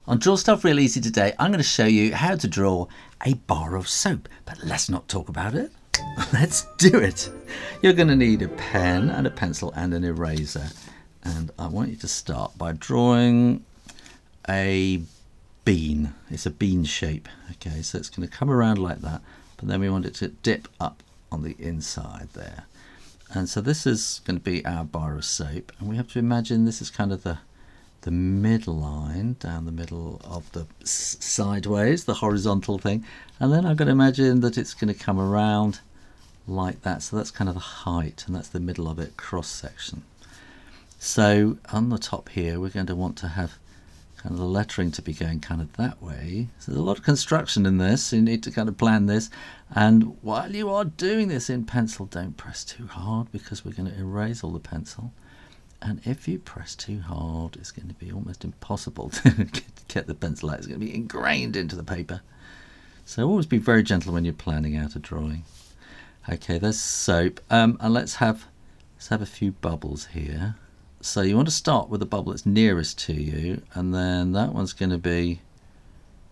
On Draw Stuff Real Easy today, I'm going to show you how to draw a bar of soap. But let's not talk about it. Let's do it. You're going to need a pen and a pencil and an eraser. And I want you to start by drawing a bean. It's a bean shape. Okay, so it's going to come around like that. But then we want it to dip up on the inside there. And so this is going to be our bar of soap. And we have to imagine this is kind of the middle line down the middle of the sideways, the horizontal thing, and then I'm going to imagine that it's going to come around like that. So that's kind of the height, and that's the middle of it, cross section. So on the top here we're going to want to have kind of the lettering to be going kind of that way. So there's a lot of construction in this, so you need to kind of plan this, and while you are doing this in pencil, don't press too hard because we're going to erase all the pencil. And if you press too hard, it's going to be almost impossible to get the pencil out. It's going to be ingrained into the paper. So always be very gentle when you're planning out a drawing. Okay, there's soap. And let's have a few bubbles here. So you want to start with the bubble that's nearest to you, and then that one's going to be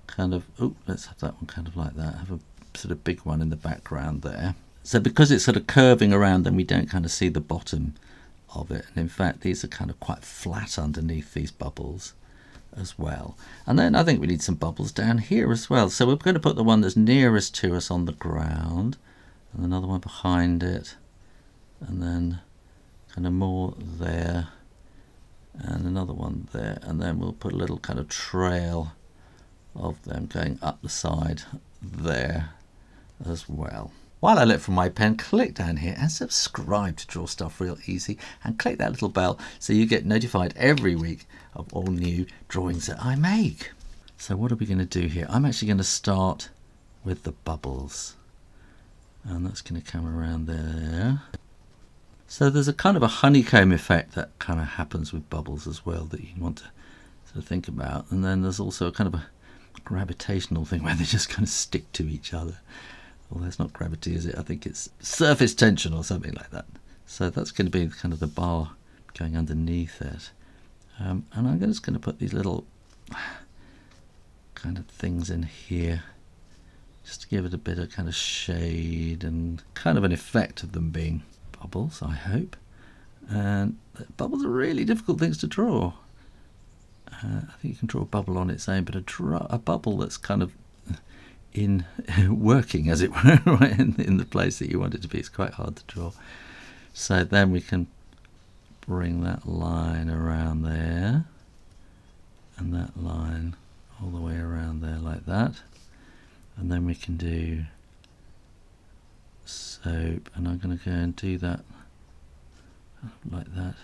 kind of, oh, let's have that one kind of like that. Have a sort of big one in the background there. So because it's sort of curving around, then we don't kind of see the bottom of it, and in fact these are kind of quite flat underneath these bubbles as well. And then I think we need some bubbles down here as well, so we're going to put the one that's nearest to us on the ground, and another one behind it, and then kind of more there, and another one there, and then we'll put a little kind of trail of them going up the side there as well. While I look from my pen, click down here and subscribe to Draw Stuff Real Easy, and click that little bell so you get notified every week of all new drawings that I make. So what are we going to do here? I'm actually going to start with the bubbles, and that's going to come around there. So there's a kind of a honeycomb effect that kind of happens with bubbles as well that you want to sort of think about. And then there's also a kind of a gravitational thing where they just kind of stick to each other. Well, that's not gravity, is it? I think it's surface tension or something like that. So that's going to be kind of the bar going underneath it. And I'm just going to put these little kind of things in here just to give it a bit of kind of shade and kind of an effect of them being bubbles, I hope. And bubbles are really difficult things to draw. I think you can draw a bubble on its own, but a bubble that's kind of in working, as it were, right in the place that you want it to be, it's quite hard to draw. So then we can bring that line around there, and that line all the way around there like that, and then we can do soap, and I'm going to go and do that like that.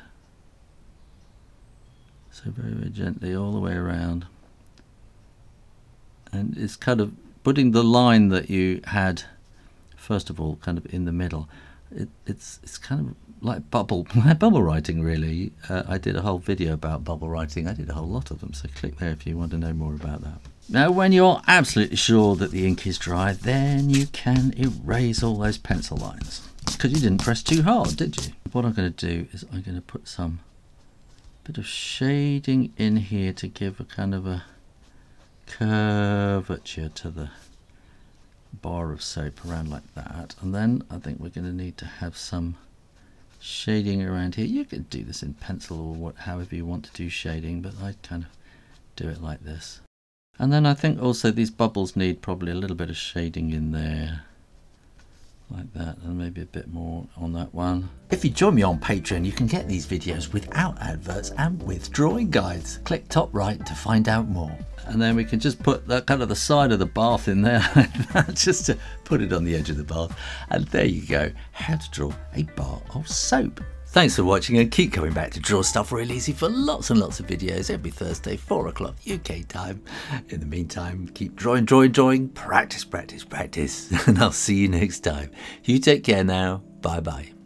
So very, very gently all the way around, and it's kind of putting the line that you had first of all kind of in the middle. It's kind of like bubble writing, really. I did a whole video about bubble writing. I did a whole lot of them, so click there if you want to know more about that. Now when you're absolutely sure that the ink is dry, then you can erase all those pencil lines, because you didn't press too hard, did you? What I'm going to do is I'm going to put some bit of shading in here to give a kind of a curvature to the bar of soap around like that. And then I think we're going to need to have some shading around here. You can do this in pencil or however you want to do shading, but I kind of do it like this. And then I think also these bubbles need probably a little bit of shading in there like that, and maybe a bit more on that one. If you join me on Patreon, you can get these videos without adverts and with drawing guides. Click top right to find out more. And then we can just put that kind of the side of the bath in there just to put it on the edge of the bath. And there you go, how to draw a bar of soap. Thanks for watching, and keep coming back to Draw Stuff Real Easy for lots and lots of videos every Thursday, 4 o'clock UK time. In the meantime, keep drawing, practice, practice, practice, and I'll see you next time. You take care now. Bye bye.